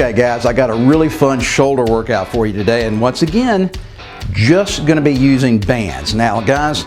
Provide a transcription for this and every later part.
Okay guys, I got a really fun shoulder workout for you today, and once again, just going to be using bands. Now guys,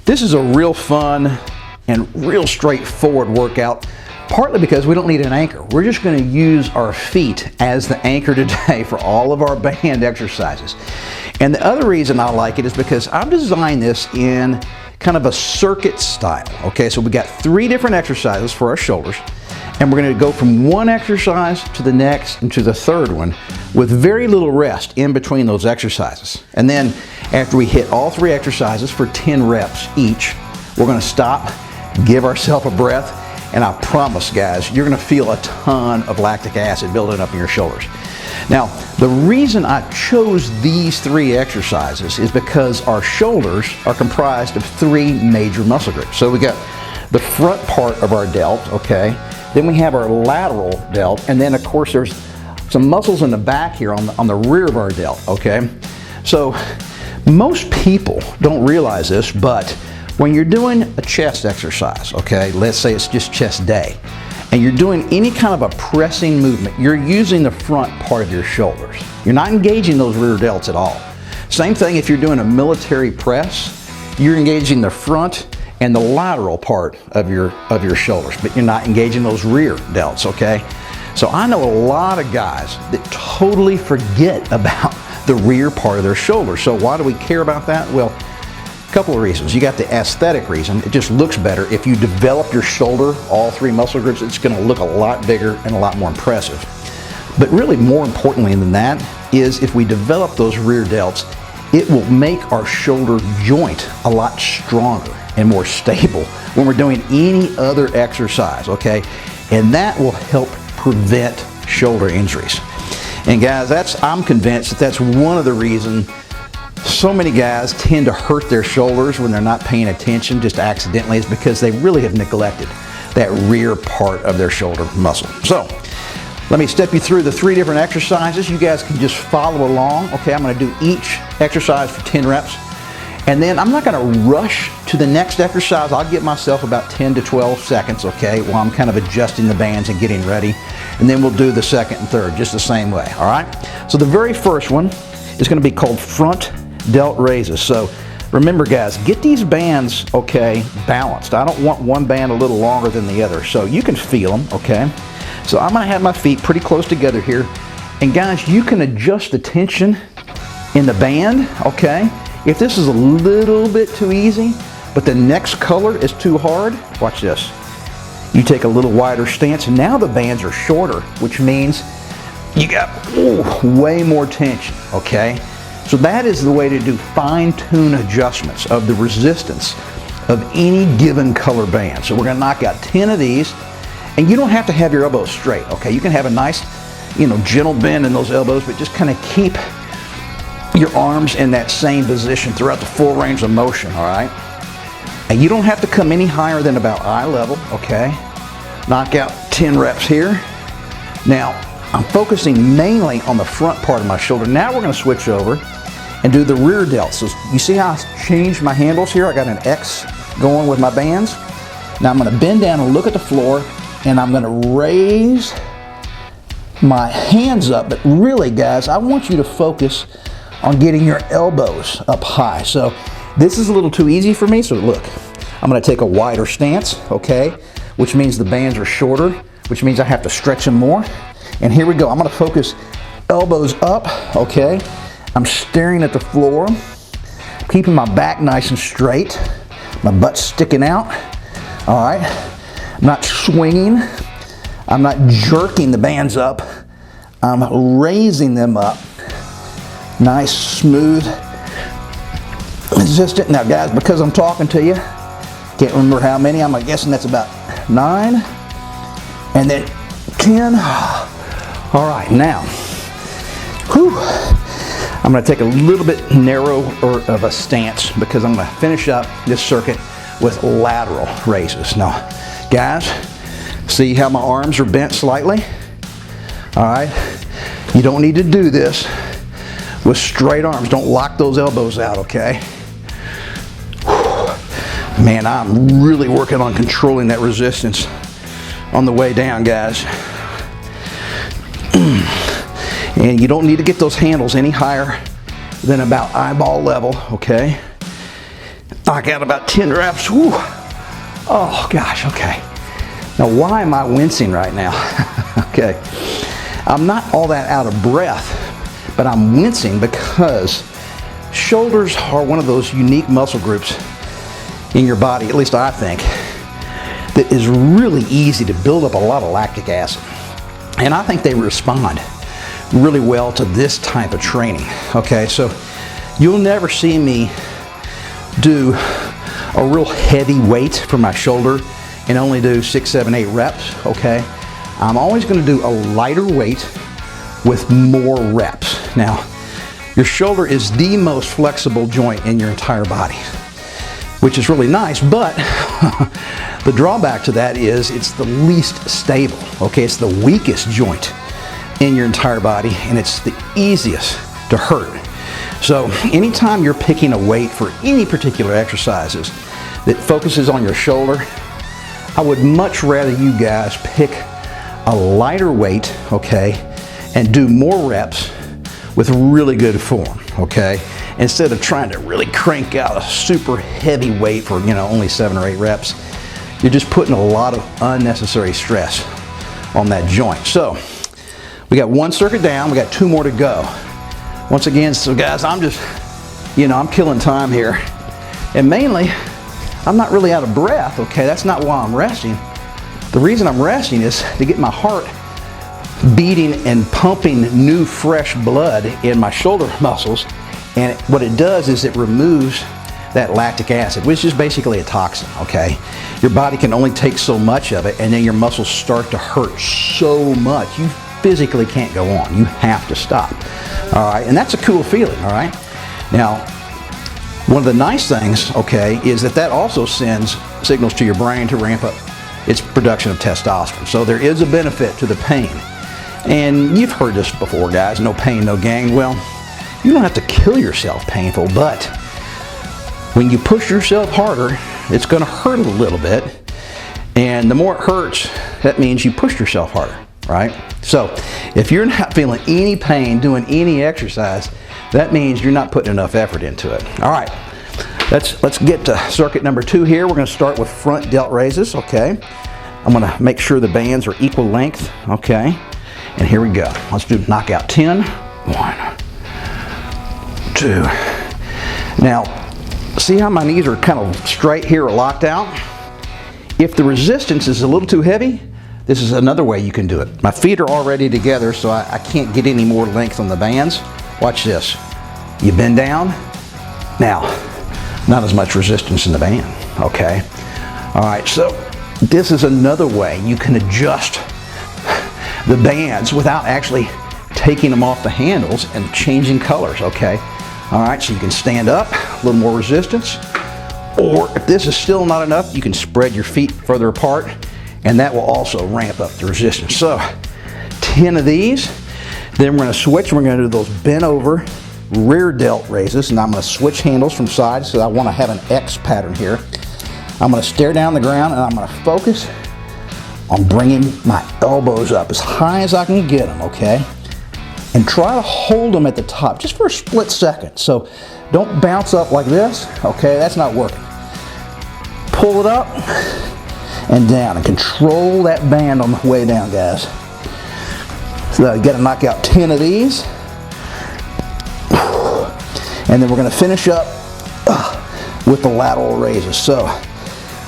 this is a real fun and real straightforward workout, partly because we don't need an anchor. We're just going to use our feet as the anchor today for all of our band exercises. And the other reason I like it is because I've designed this in kind of a circuit style. Okay, so we got 3 different exercises for our shoulders, and we're going to go from one exercise to the next and to the third one with very little rest in between those exercises. And then after we hit all 3 exercises for 10 reps each, we're going to stop, give ourselves a breath, and I promise guys, you're going to feel a ton of lactic acid building up in your shoulders. Now, the reason I chose these 3 exercises is because our shoulders are comprised of 3 major muscle groups. So we got the front part of our delt, okay? Then we have our lateral delt, and then of course there's some muscles in the back here on the rear of our delt, okay? So most people don't realize this, but when you're doing a chest exercise, okay, let's say it's just chest day, and you're doing any kind of a pressing movement, you're using the front part of your shoulders. You're not engaging those rear delts at all. Same thing if you're doing a military press, you're engaging the front and the lateral part of your shoulders, but you're not engaging those rear delts, okay? So I know a lot of guys that totally forget about the rear part of their shoulders. So why do we care about that? Well, a couple of reasons. You got the aesthetic reason. It just looks better. If you develop your shoulder, all 3 muscle groups, it's gonna look a lot bigger and a lot more impressive. But really more importantly than that is if we develop those rear delts, it will make our shoulder joint a lot stronger and more stable when we're doing any other exercise, okay? And that will help prevent shoulder injuries. And guys, I'm convinced that's one of the reasons so many guys tend to hurt their shoulders when they're not paying attention just accidentally, is because they really have neglected that rear part of their shoulder muscle. So let me step you through the 3 different exercises. You guys can just follow along. Okay, I'm going to do each exercise for 10 reps. And then I'm not going to rush to the next exercise. I'll give myself about 10 to 12 seconds, okay, while I'm kind of adjusting the bands and getting ready. And then we'll do the second and third just the same way, all right? So the very first one is going to be called front delt raises. So remember guys, get these bands, okay, balanced. I don't want one band a little longer than the other, so you can feel them, okay? So I'm going to have my feet pretty close together here. And guys, you can adjust the tension in the band, okay? If this is a little bit too easy, but the next color is too hard, watch this. You take a little wider stance, and now the bands are shorter, which means you got way more tension, okay? So that is the way to do fine-tune adjustments of the resistance of any given color band. So we're gonna knock out 10 of these, and you don't have to have your elbows straight, okay? You can have a nice, gentle bend in those elbows, but just kind of keep your arms in that same position throughout the full range of motion, all right? And you don't have to come any higher than about eye level, okay? Knock out 10 reps here. Now, I'm focusing mainly on the front part of my shoulder. Now we're gonna switch over and do the rear delt. So you see how I changed my handles here? I got an X going with my bands. Now I'm gonna bend down and look at the floor, and I'm gonna raise my hands up. But really, guys, I want you to focus on getting your elbows up high. So this is a little too easy for me, so look, I'm gonna take a wider stance, okay? Which means the bands are shorter, which means I have to stretch them more. And here we go, I'm gonna focus elbows up, okay? I'm staring at the floor, keeping my back nice and straight, my butt sticking out, all right? I'm not swinging, I'm not jerking the bands up, I'm raising them up. Nice, smooth, consistent. Now guys, because I'm talking to you, can't remember how many, I'm guessing that's about 9, and then 10. All right, now, I'm gonna take a little bit narrower of a stance because I'm gonna finish up this circuit with lateral raises. Now, guys, see how my arms are bent slightly? All right, you don't need to do this with straight arms. Don't lock those elbows out, okay? Man, I'm really working on controlling that resistance on the way down, guys. And you don't need to get those handles any higher than about eyeball level, okay? Knock out about 10 reps. Whew. Oh gosh, okay. Now why am I wincing right now? Okay, I'm not all that out of breath, but I'm wincing because shoulders are one of those unique muscle groups in your body, at least I think, that is really easy to build up a lot of lactic acid. And I think they respond really well to this type of training. Okay, so you'll never see me do a real heavy weight for my shoulder and only do 6, 7, 8 reps, okay? I'm always gonna do a lighter weight with more reps. Now, your shoulder is the most flexible joint in your entire body, which is really nice, but the drawback to that is it's the least stable, okay? It's the weakest joint in your entire body, and it's the easiest to hurt. So anytime you're picking a weight for any particular exercises that focuses on your shoulder, I would much rather you guys pick a lighter weight, okay, and do more reps with really good form, okay, instead of trying to really crank out a super heavy weight for, you know, only 7 or 8 reps. You're just putting a lot of unnecessary stress on that joint. So we got 1 circuit down, we got 2 more to go. Once again, so guys, I'm just, I'm killing time here. And mainly, I'm not really out of breath, okay? That's not why I'm resting. The reason I'm resting is to get my heart beating and pumping new fresh blood in my shoulder muscles. And what it does is it removes that lactic acid, which is basically a toxin, okay? Your body can only take so much of it, and then your muscles start to hurt so much. You physically can't go on. You have to stop. All right, and that's a cool feeling, all right? Now, one of the nice things, okay, is that also sends signals to your brain to ramp up its production of testosterone. So there is a benefit to the pain. And you've heard this before, guys, no pain, no gain. Well, you don't have to kill yourself painful, but when you push yourself harder, it's gonna hurt a little bit. And the more it hurts, that means you pushed yourself harder, right? So if you're not feeling any pain doing any exercise, that means you're not putting enough effort into it. All right, let's get to circuit number 2 here. We're gonna start with front delt raises, okay? I'm gonna make sure the bands are equal length, okay? And here we go. Let's do knockout 10. 1, 2. Now, see how my knees are kind of straight here or locked out? If the resistance is a little too heavy, this is another way you can do it. My feet are already together, so I can't get any more length on the bands. Watch this. You bend down. Now, not as much resistance in the band, okay? All right, so this is another way you can adjust the bands without actually taking them off the handles and changing colors, okay? All right, so you can stand up, a little more resistance, or if this is still not enough, you can spread your feet further apart, and that will also ramp up the resistance. So 10 of these, then we're gonna switch, we're gonna do those bent over rear delt raises, and I'm gonna switch handles from sides, so I wanna have an X pattern here. I'm gonna stare down the ground, and I'm gonna focus on bringing my elbows up as high as I can get them, okay? And try to hold them at the top just for a split second. So don't bounce up like this, okay? That's not working. Pull it up and down, and control that band on the way down, guys. So you gotta knock out 10 of these. And then we're gonna finish up with the lateral raises. So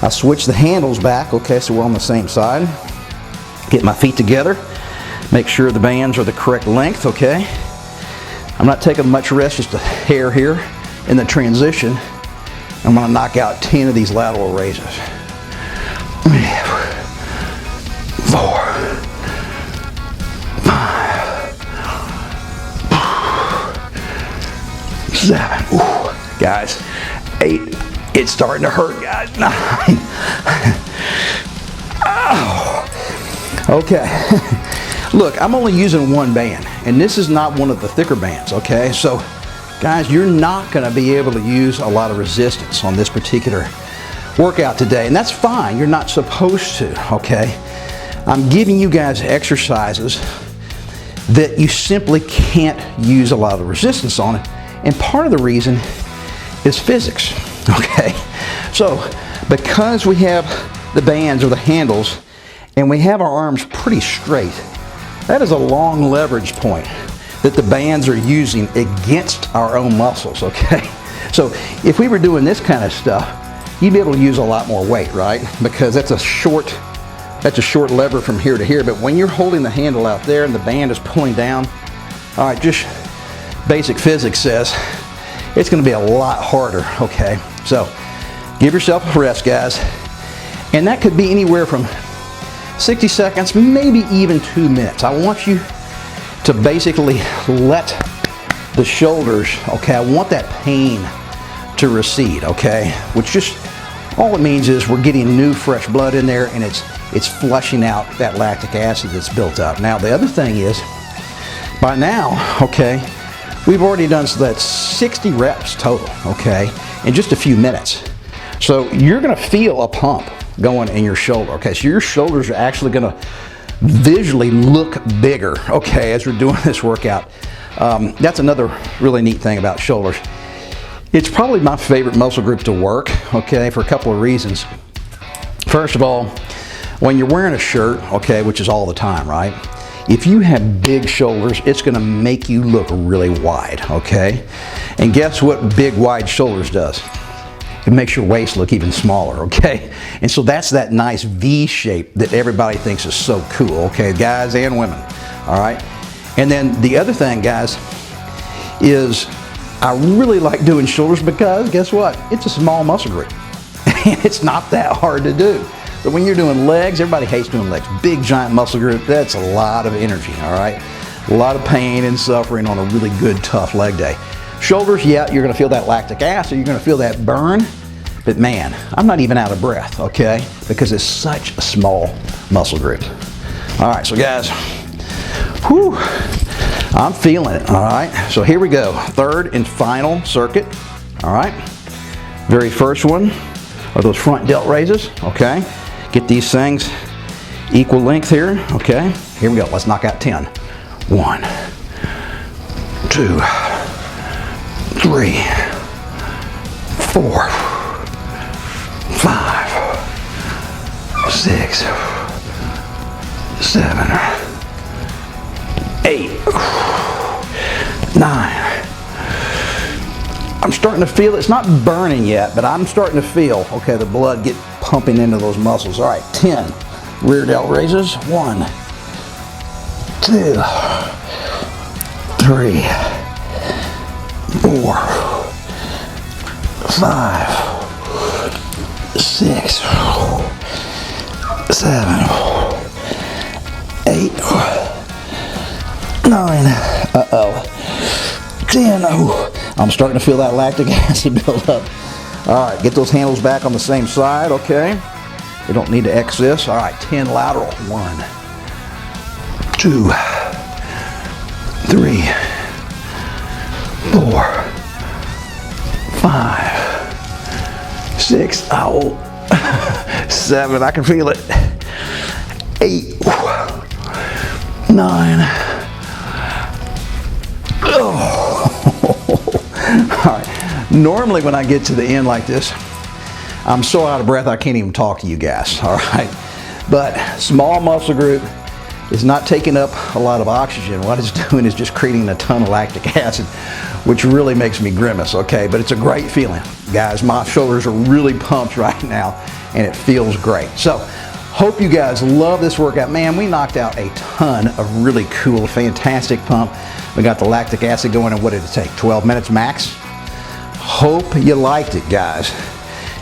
I switch the handles back, okay, so we're on the same side. Get my feet together. Make sure the bands are the correct length, okay? I'm not taking much rest, just a hair here in the transition. I'm gonna knock out 10 of these lateral raises. 4, 5, 7, ooh, guys, 8, it's starting to hurt, guys, 9, oh, okay. Look, I'm only using 1 band, and this is not one of the thicker bands, okay? So, guys, you're not gonna be able to use a lot of resistance on this particular workout today, and that's fine. You're not supposed to, okay? I'm giving you guys exercises that you simply can't use a lot of resistance on it. And part of the reason is physics, okay? So because we have the bands or the handles and we have our arms pretty straight, that is a long leverage point that the bands are using against our own muscles, okay? So if we were doing this kind of stuff, you'd be able to use a lot more weight, right? Because that's a short lever from here to here. But when you're holding the handle out there and the band is pulling down, all right, just basic physics says it's gonna be a lot harder, okay? So give yourself a rest, guys. And that could be anywhere from 60 seconds, maybe even 2 minutes. I want you to basically let the shoulders, okay, I want that pain to recede, okay? Which just, all it means is we're getting new fresh blood in there and it's flushing out that lactic acid that's built up. Now the other thing is, by now, okay, we've already done that 60 reps total, okay, in just a few minutes. So you're gonna feel a pump going in your shoulder, okay? So your shoulders are actually gonna visually look bigger, okay, as we're doing this workout. That's another really neat thing about shoulders. It's probably my favorite muscle group to work, okay, for a couple of reasons. First of all, when you're wearing a shirt, okay, which is all the time, right? If you have big shoulders, it's gonna make you look really wide, okay? And guess what big, wide shoulders does? It makes your waist look even smaller, okay? And so that's that nice V shape that everybody thinks is so cool, okay, guys and women, all right? And then the other thing, guys, is I really like doing shoulders because guess what? It's a small muscle group and it's not that hard to do. But when you're doing legs, everybody hates doing legs. Big giant muscle group, that's a lot of energy, all right? A lot of pain and suffering on a really good, tough leg day. Shoulders, yeah, you're gonna feel that lactic acid, you're gonna feel that burn, but man, I'm not even out of breath, okay? Because it's such a small muscle group. All right, so guys, whew, I'm feeling it, all right? So here we go, third and final circuit, all right? Very first one are those front delt raises, okay? Get these things equal length here, okay? Here we go, let's knock out 10. 1, 2, 3, 4, 5, 6, 7, 8, 9. I'm starting to feel, it's not burning yet, but I'm starting to feel, okay, the blood get pumping into those muscles. All right, 10 rear delt raises. 1, 2, 3, 4, 5, 6, 7, 8, 9, 10. Oh, I'm starting to feel that lactic acid build up. All right, get those handles back on the same side, okay? We don't need to X this. All right, 10 lateral. 1, 2, 3, 4, 5, 6, ow, 7, I can feel it, 8, 9, oh. All right, normally when I get to the end like this, I'm so out of breath I can't even talk to you guys, all right? But small muscle group is not taking up a lot of oxygen. What it's doing is just creating a ton of lactic acid, which really makes me grimace, okay? But it's a great feeling. Guys, my shoulders are really pumped right now and it feels great. So, hope you guys love this workout. Man, we knocked out a ton of really cool, fantastic pump. We got the lactic acid going in, what did it take? 12 minutes max? Hope you liked it, guys.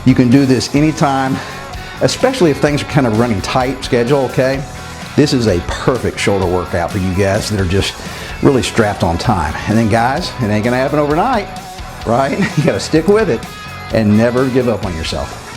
You can do this anytime, especially if things are kind of running tight schedule, okay? This is a perfect shoulder workout for you guys that are just really strapped on time. And then guys, it ain't gonna happen overnight, right? You gotta stick with it and never give up on yourself.